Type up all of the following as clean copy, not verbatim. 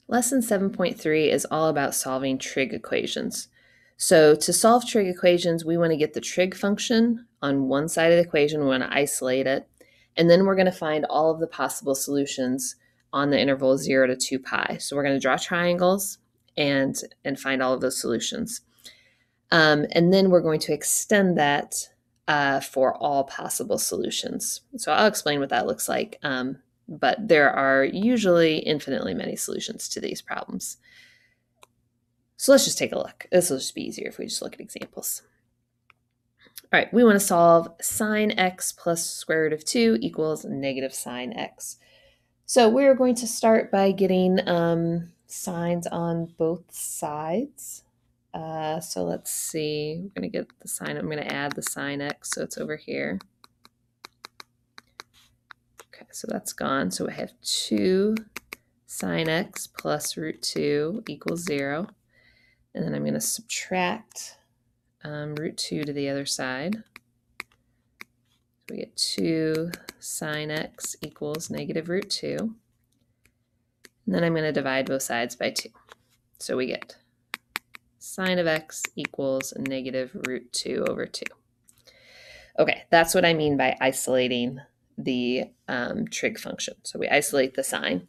Lesson 7.3 is all about solving trig equations. So to solve trig equations, we want to get the trig function on one side of the equation. We want to isolate it. And then we're going to find all of the possible solutions on the interval 0 to 2 pi. So we're going to draw triangles and find all of those solutions. And then we're going to extend that for all possible solutions. So I'll explain what that looks like. But there are usually infinitely many solutions to these problems. So let's just take a look. This will just be easier if we just look at examples. All right, we want to solve sine x plus square root of 2 equals negative sine x. So we're going to start by getting sines on both sides. So let's see, we're going to get the sine, I'm going to add the sine x, so it's over here. Okay, so that's gone. So we have 2 sine x plus root 2 equals 0. And then I'm going to subtract root 2 to the other side. So we get 2 sine x equals negative root 2. And then I'm going to divide both sides by 2. So we get sine of x equals negative root 2 over 2. Okay, that's what I mean by isolating the trig function. So we isolate the sine.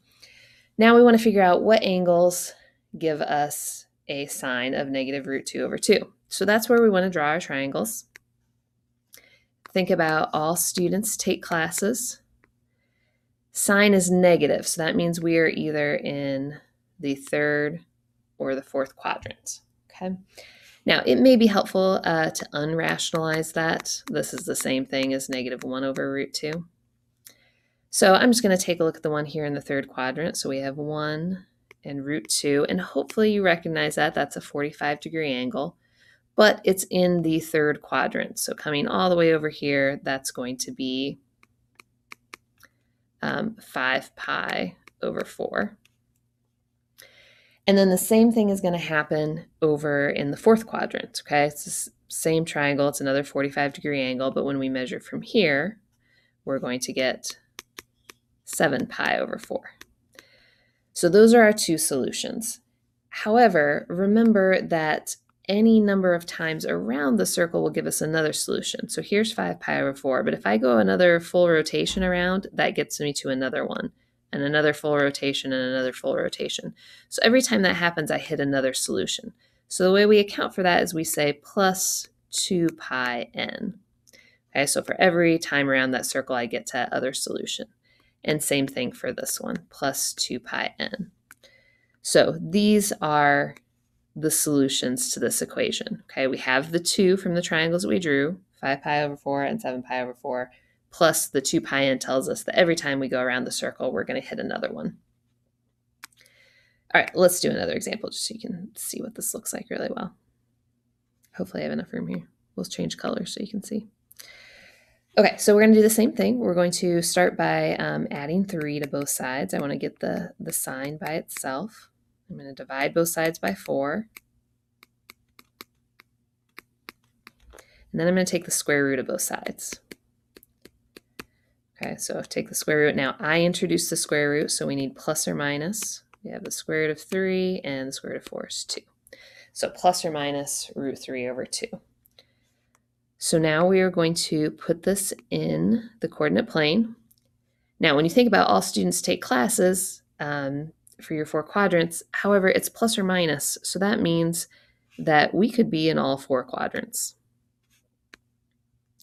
Now we want to figure out what angles give us a sine of negative root 2 over 2. So that's where we want to draw our triangles. Think about all students take classes. Sine is negative, so that means we are either in the third or the fourth quadrant. Okay. Now, it may be helpful to unrationalize that. This is the same thing as negative 1 over root 2. So I'm just going to take a look at the one here in the third quadrant. So we have 1 and root 2, and hopefully you recognize that. That's a 45-degree angle, but it's in the third quadrant. So coming all the way over here, that's going to be 5 pi over 4. And then the same thing is going to happen over in the fourth quadrant, okay? It's the same triangle. It's another 45-degree angle, but when we measure from here, we're going to get 7 pi over 4. So those are our two solutions. However, remember that any number of times around the circle will give us another solution. So here's 5 pi over 4, but if I go another full rotation around, that gets me to another one, and another full rotation, and another full rotation. So every time that happens, I hit another solution. So the way we account for that is we say plus 2 pi n. Okay, so for every time around that circle, I get to that other solution. And same thing for this one, plus 2 pi n. So these are the solutions to this equation. Okay, we have the 2 from the triangles that we drew, 5 pi over 4 and 7 pi over 4, plus the 2 pi n tells us that every time we go around the circle, we're going to hit another one. All right, let's do another example just so you can see what this looks like really well. Hopefully I have enough room here. We'll change colors so you can see. Okay, so we're going to do the same thing. We're going to start by adding 3 to both sides. I want to get the sine by itself. I'm going to divide both sides by 4. And then I'm going to take the square root of both sides. Okay, so take the square root. Now I introduced the square root, so we need plus or minus. We have the square root of 3 and the square root of 4 is 2. So plus or minus root 3 over 2. So now we are going to put this in the coordinate plane. Now, when you think about all students take classes for your 4 quadrants, however, it's plus or minus. So that means that we could be in all 4 quadrants.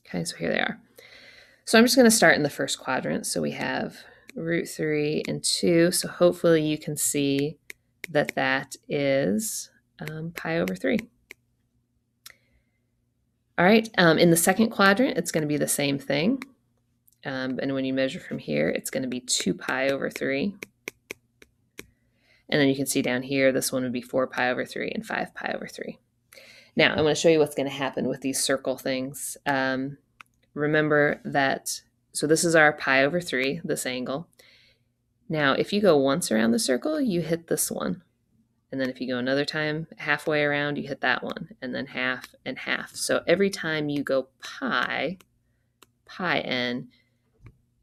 Okay, so here they are. So I'm just going to start in the first quadrant. So we have root 3 and 2. So hopefully you can see that that is pi over 3. All right, in the second quadrant, it's going to be the same thing. And when you measure from here, it's going to be 2 pi over 3. And then you can see down here, this one would be 4 pi over 3 and 5 pi over 3. Now, I'm going to show you what's going to happen with these circle things. Remember that, so this is our pi over 3, this angle. Now, if you go once around the circle, you hit this one. And then if you go another time, halfway around, you hit that one, and then half and half. So every time you go pi n,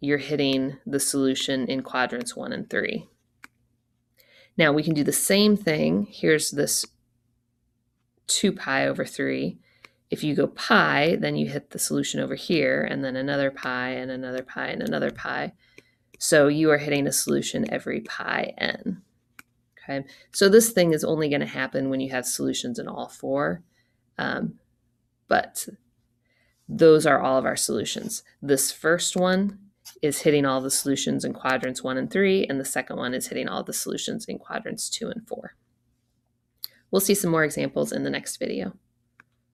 you're hitting the solution in quadrants 1 and 3. Now we can do the same thing. Here's this 2 pi over 3. If you go pi, then you hit the solution over here, and then another pi, and another pi, and another pi. So you are hitting a solution every pi n. Okay, so this thing is only going to happen when you have solutions in all four, but those are all of our solutions. This first one is hitting all the solutions in quadrants 1 and 3, and the second one is hitting all the solutions in quadrants 2 and 4. We'll see some more examples in the next video.